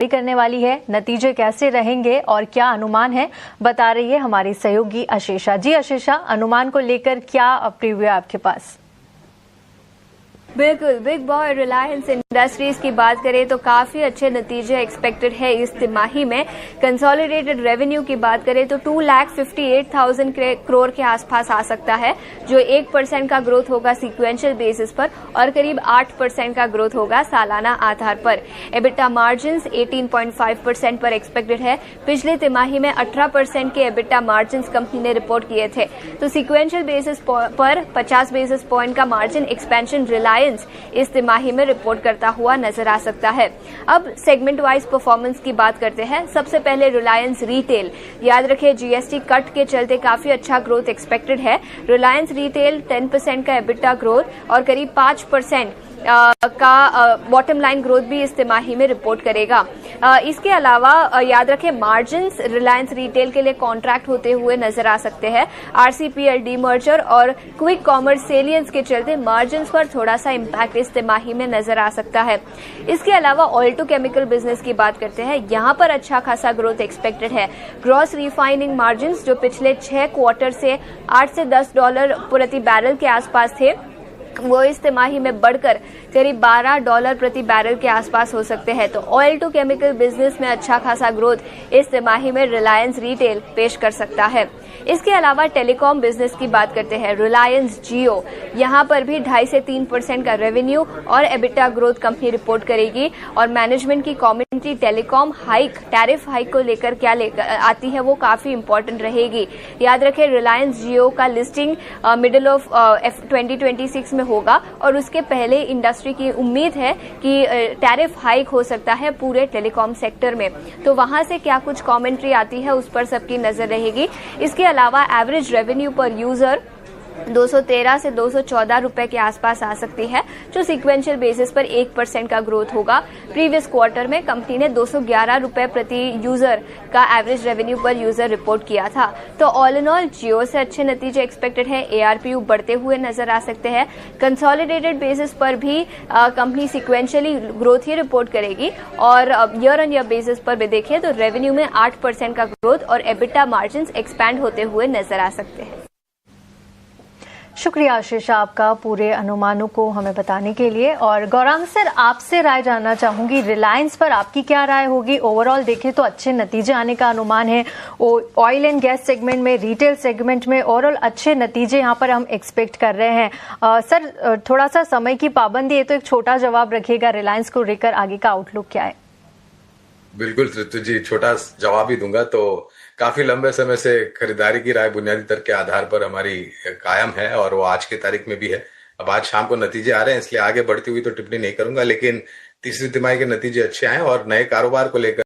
करने वाली है, नतीजे कैसे रहेंगे और क्या अनुमान है, बता रही है हमारी सहयोगी अशेषा। जी अशेषा, अनुमान को लेकर क्या प्रीव्यू है आपके पास? बिल्कुल, बिग बॉय रिलायंस इंडस्ट्रीज की बात करें तो काफी अच्छे नतीजे एक्सपेक्टेड है इस तिमाही में। कंसोलिडेटेड रेवेन्यू की बात करें तो 2,58,000 करोड़ के आसपास आ सकता है, जो 1% का ग्रोथ होगा सीक्वेंशियल बेसिस पर और करीब 8% का ग्रोथ होगा सालाना आधार पर। एबिटा मार्जिन्स 18.5% पर एक्सपेक्टेड है। पिछले तिमाही में 18% के एबिटा मार्जिन्स कंपनी ने रिपोर्ट किए थे, तो सीक्वेंशियल बेसिस पर 50 बेसिस पॉइंट का मार्जिन एक्सपेंशन रिलायंस इस तिमाही में रिपोर्ट करता हुआ नजर आ सकता है। अब सेगमेंट वाइज परफॉर्मेंस की बात करते हैं। सबसे पहले रिलायंस रिटेल, याद रखें जीएसटी कट के चलते काफी अच्छा ग्रोथ एक्सपेक्टेड है। रिलायंस रिटेल 10% का एबिटा ग्रोथ और करीब 5% का बॉटम लाइन ग्रोथ भी इस तिमाही में रिपोर्ट करेगा। इसके अलावा याद रखें मार्जिन्स रिलायंस रिटेल के लिए कॉन्ट्रैक्ट होते हुए नजर आ सकते हैं। आरसीपीएल डीमर्जर और क्विक कॉमर्स सेलियंस के चलते मार्जिन्स पर थोड़ा सा इम्पैक्ट इस तिमाही में नजर आ सकता है। इसके अलावा ऑयल टू केमिकल बिजनेस की बात करते हैं, यहां पर अच्छा खासा ग्रोथ एक्सपेक्टेड है। ग्रॉस रिफाइनिंग मार्जिन्स जो पिछले 6 क्वार्टर से $8 से $10 प्रति बैरल के आसपास थे, वो इस तिमाही में बढ़कर करीब $12 प्रति बैरल के आसपास हो सकते हैं। तो ऑयल टू केमिकल बिजनेस में अच्छा खासा ग्रोथ इस तिमाही में रिलायंस रिटेल पेश कर सकता है। इसके अलावा टेलीकॉम बिजनेस की बात करते हैं, रिलायंस जियो, यहां पर भी 2.5 से 3% का रेवेन्यू और एबिटा ग्रोथ कंपनी रिपोर्ट करेगी। और मैनेजमेंट की commentary telecom hike, tariff hike को लेकर क्या आती है वो काफी इंपॉर्टेंट रहेगी। याद रखें रिलायंस जियो का लिस्टिंग मिडिल ऑफ 2026 में होगा और उसके पहले इंडस्ट्री की उम्मीद है कि टैरिफ हाइक हो सकता है पूरे टेलीकॉम सेक्टर में, तो वहां से क्या कुछ कमेंट्री आती है उस पर सबकी नजर रहेगी। इसके अलावा एवरेज रेवेन्यू पर यूजर 213 से 214 रुपए के आसपास आ सकती है, जो सीक्वेंशियल बेसिस पर 1% का ग्रोथ होगा। प्रीवियस क्वार्टर में कंपनी ने 211 रुपए प्रति यूजर का एवरेज रेवेन्यू पर यूजर रिपोर्ट किया था। तो ऑल इन ऑल जियो से अच्छे नतीजे एक्सपेक्टेड है। एआरपीयू बढ़ते हुए नजर आ सकते हैं। कंसोलिडेटेड बेसिस पर भी कंपनी सीक्वेंशियली ग्रोथ ही रिपोर्ट करेगी और ईयर ऑन ईयर बेसिस पर भी देखें तो रेवेन्यू में 8% का ग्रोथ और एबिटा मार्जिन एक्सपैंड होते हुए नजर आ सकते हैं। शुक्रिया आशीष आपका पूरे अनुमानों को हमें बताने के लिए। और गौरांग सर, आपसे राय जानना चाहूंगी, रिलायंस पर आपकी क्या राय होगी? ओवरऑल देखें तो अच्छे नतीजे आने का अनुमान है। ऑयल एंड गैस सेगमेंट में, रिटेल सेगमेंट में ओवरऑल अच्छे नतीजे यहां पर हम एक्सपेक्ट कर रहे हैं। सर थोड़ा सा समय की पाबंदी है तो एक छोटा जवाब रखिएगा, रिलायंस को लेकर आगे का आउटलुक क्या है? बिल्कुल ऋतु जी, छोटा जवाब ही दूंगा। तो काफी लंबे समय से खरीदारी की राय बुनियादी दर के आधार पर हमारी कायम है और वो आज की तारीख में भी है। अब आज शाम को नतीजे आ रहे हैं, इसलिए आगे बढ़ती हुई तो टिप्पणी नहीं करूंगा, लेकिन तीसरी तिमाही के नतीजे अच्छे आए और नए कारोबार को लेकर